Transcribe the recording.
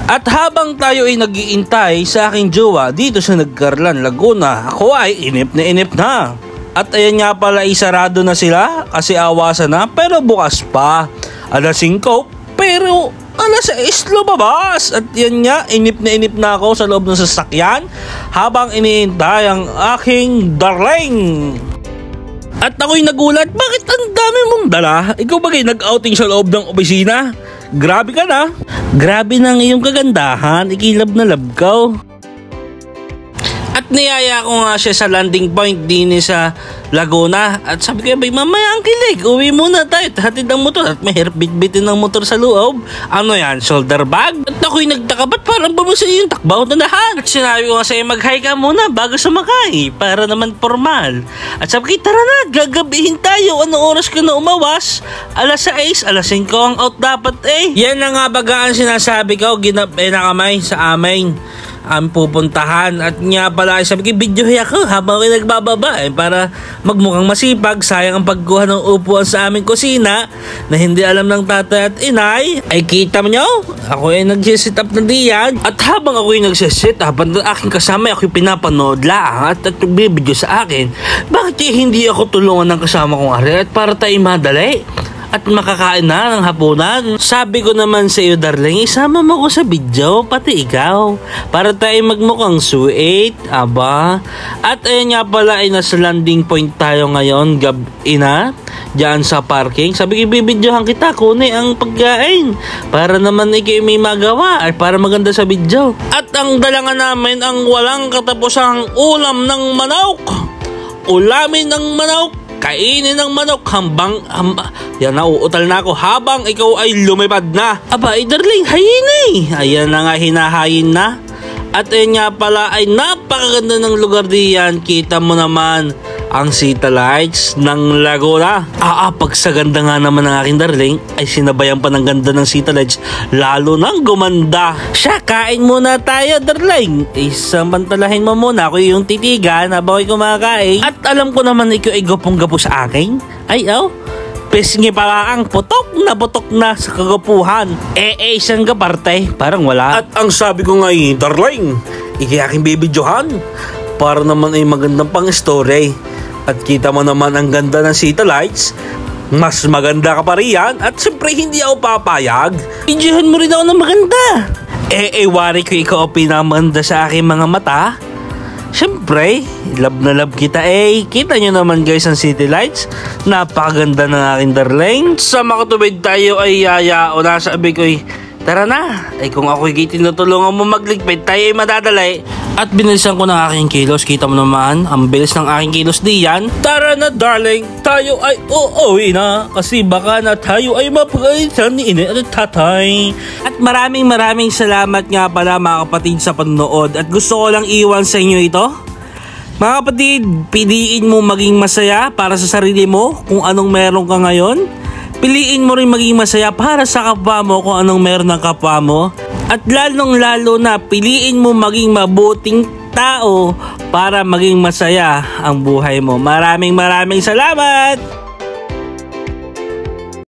At habang tayo ay nag-iintay sa aking jowa dito sa Nagcarlan, Laguna, ako ay inip na. At ayan nga pala, isarado na sila kasi awasan na, pero bukas pa. Alas 5, pero alas 6 lumabas. At yan nga, inip na ako sa loob ng sasakyan habang iniintay ang aking darling. At ako'y nagulat, bakit ang dami mong dala? Ikaw ba kayo nag-outing sa loob ng opisina? Grabe ka na. Grabe na ang iyong kagandahan, ikilab na lab ka. At niyaya ko nga siya sa landing point din sa Laguna. At sabi ko, mamaya ang kilig, uwi muna tayo, hatid ang motor. At may bit-bitin ng motor sa loob. Ano yan, shoulder bag? At ako'y nagtaka, ba't parang bumusa yung takbaw na lahat? At sinabi ko nga sa'yo, mag-hi ka muna bago sumakay, para naman formal. At sabi ko, tara na, gagabihin tayo. Anong oras ka na umawas? Alas 6, alas 5 ang out dapat eh. Yan na nga bagaan sinasabi ko, ginapin na kamay sa amin ang pupuntahan. At nga pala sabi ko, videohay ako habang ako nagbababa para magmukhang masipag. Sayang ang pagkuha ng upuan sa aming kusina na hindi alam ng tatay at inay. Ay kita mo nyo, ako ay nagsisit up na diyan. At habang ako ay nagsisit up, ang aking kasama ako pinapanood lang at bibidyo sa akin. Bakit hindi ako tulungan ng kasama kong ari at para tayo madali at makakain na ng hapunan? Sabi ko naman sa iyo, darling, isama mo ko sa video, pati ikaw, para tayo magmukhang sweet, aba. At ayun nga pala ay nasa landing point tayo ngayon, gabi na, dyan sa parking. Sabi ko, bibidyohan kita, kunin ang pagkain, para naman ikaw may magawa, ay para maganda sa video. At ang dalangan namin ang walang katapusang ulam ng manok. Ulamin ng manok, kainin ng manok yan, nauutal na ako habang ikaw ay lumipad na. Aba, darling, hayin eh. Ayan na nga, hinahayin na. At ayun nga pala ay napakaganda ng lugar diyan. Kita mo naman ang City Lights ng Laguna. Pag sa ganda nga naman ng aking darling ay sinabayan pa ng ganda ng City Lights, lalo nang gumanda. Siya, kain muna tayo, darling. Samantalahin mo muna ako yung titigan habang ako'y kumakain. At alam ko naman ikaw ay gapong-gapo sa akin. Ay, pisngi pala ang putok na sa kagapuhan. Isang kaparte, parang wala. At ang sabi ko nga, darling, aking bibidyohan para naman ay magandang pang story. At kita mo naman ang ganda ng City Lights, mas maganda ka pa riyan. At siyempre hindi ako papayag, bidyohan mo rin ako ng maganda. Wari ko ikaw pinamanda sa aking mga mata. Siyempre, love na love kita Kita nyo naman guys ang City Lights. Napakaganda ng aking darling. Sa makatubig tayo ay yaya o nasabi ko tara na. Kung ako'y tinutulungan mo magligpit, tayo ay madadalay. At binilisan ko ng aking kilos. Kita mo naman, ang bilis ng aking kilos diyan. Tara na darling, tayo ay uuwi na. Kasi baka na tayo ay mapagalitan ni ina at tatay. At maraming salamat nga pala mga kapatid sa panonood. At gusto ko lang iwan sa inyo ito. Mga kapatid, piliin mo maging masaya para sa sarili mo kung anong meron ka ngayon. Piliin mo rin maging masaya para sa kapwa mo kung anong meron ng kapwa mo. At lalong-lalo na piliin mo maging mabuting tao para maging masaya ang buhay mo. Maraming salamat!